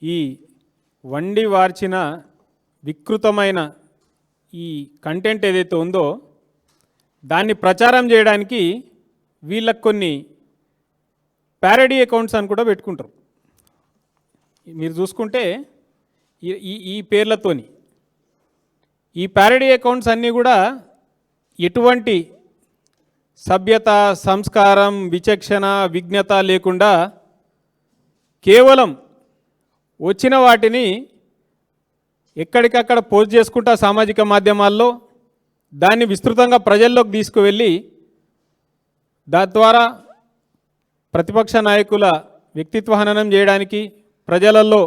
ఈ వండి వార్చిన వికృతమైన ఈ కంటెంట్ ఏదైతే ఉందో దాన్ని ప్రచారం చేయడానికి వీళ్ళకి కొన్ని ప్యారడీ అకౌంట్స్ అని కూడా పెట్టుకుంటారు. మీరు చూసుకుంటే ఈ పేర్లతోని ఈ ప్యారడీ అకౌంట్స్ అన్నీ కూడా ఎటువంటి సభ్యత, సంస్కారం, విచక్షణ, విజ్ఞత లేకుండా కేవలం వచ్చిన వాటిని ఎక్కడికక్కడ పోస్ట్ చేసుకుంటా సామాజిక మాధ్యమాల్లో దాన్ని విస్తృతంగా ప్రజల్లోకి తీసుకువెళ్ళి దాని ద్వారా ప్రతిపక్ష నాయకుల వ్యక్తిత్వ హననం చేయడానికి, ప్రజలలో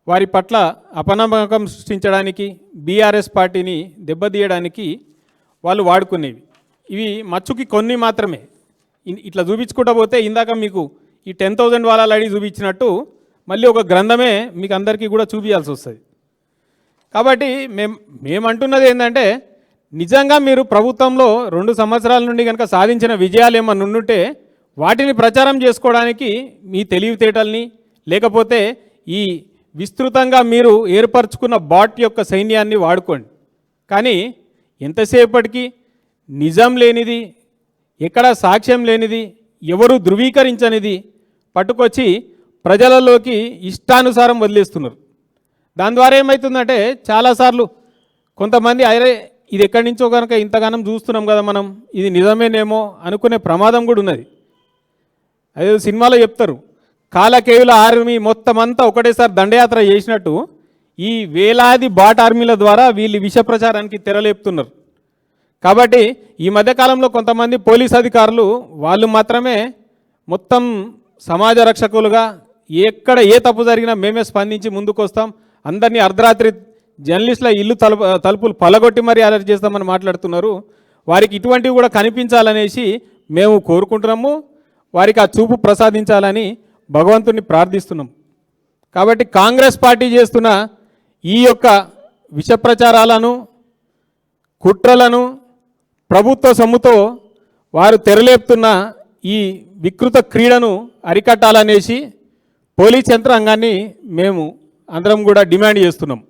వారి పట్ల అపనమ్మకం సృష్టించడానికి, బీఆర్ఎస్ పార్టీని దెబ్బతీయడానికి వాళ్ళు వాడుకునేవి. ఇవి మచ్చుకి కొన్ని మాత్రమే. ఇట్లా చూపించుకుంటూ పోతే ఇందాక మీకు ఈ 10,000 వాళ్ళ ఐడి చూపించినట్టు మళ్ళీ ఒక గ్రంథమే మీకు అందరికీ కూడా చూపించాల్సి వస్తుంది. కాబట్టి మేమంటున్నది ఏంటంటే, నిజంగా మీరు ప్రభుత్వంలో 2 సంవత్సరాల నుండి కనుక సాధించిన విజయాలు ఏమన్నా ఉండుంటే వాటిని ప్రచారం చేసుకోవడానికి మీ తెలివితేటల్ని, లేకపోతే ఈ విస్తృతంగా మీరు ఏర్పరచుకున్న బాట్ యొక్క సైన్యాన్ని వాడుకోండి. కానీ ఎంతసేపటికి నిజం లేనిది, ఎక్కడ సాక్ష్యం లేనిది, ఎవరు ధృవీకరించనిది పట్టుకొచ్చి ప్రజలలోకి ఇష్టానుసారం వదిలేస్తున్నారు. దాని ద్వారా ఏమవుతుందంటే చాలాసార్లు కొంతమంది అరే ఇది ఎక్కడి నుంచో కనుక ఇంతగానం చూస్తున్నాం కదా మనం, ఇది నిజమేనేమో అనుకునే ప్రమాదం కూడా ఉన్నది. అదే సినిమాలో చెప్తారు, కాలకేయుల ఆర్మీ మొత్తం అంతా ఒకటేసారి దండయాత్ర చేసినట్టు ఈ వేలాది బాట్ ఆర్మీల ద్వారా వీళ్ళు విష ప్రచారానికి తెరలేపుతున్నారు. కాబట్టి ఈ మధ్యకాలంలో కొంతమంది పోలీస్ అధికారులు వాళ్ళు మాత్రమే మొత్తం సమాజ రక్షకులుగా ఎక్కడ ఏ తప్పు జరిగినా మేమే స్పందించి ముందుకు వస్తాం, అందరినీ అర్ధరాత్రి జర్నలిస్టుల ఇల్లు తలుపులు పలగొట్టి మరీ అలర్ట్ చేస్తామని మాట్లాడుతున్నారు. వారికి ఇటువంటివి కూడా కనిపించాలనేసి మేము కోరుకుంటున్నాము. వారికి ఆ చూపు ప్రసాదించాలని భగవంతుని ప్రార్థిస్తున్నాం. కాబట్టి కాంగ్రెస్ పార్టీ చేస్తున్న ఈ యొక్క విష ప్రచారాలను, కుట్రలను, ప్రభుత్వ సొమ్ముతో వారు తెరలేపుతున్న ఈ వికృత క్రీడను అరికట్టాలనేసి పోలీస్ యంత్రాంగాన్ని మేము అందరం కూడా డిమాండ్ చేస్తున్నాం.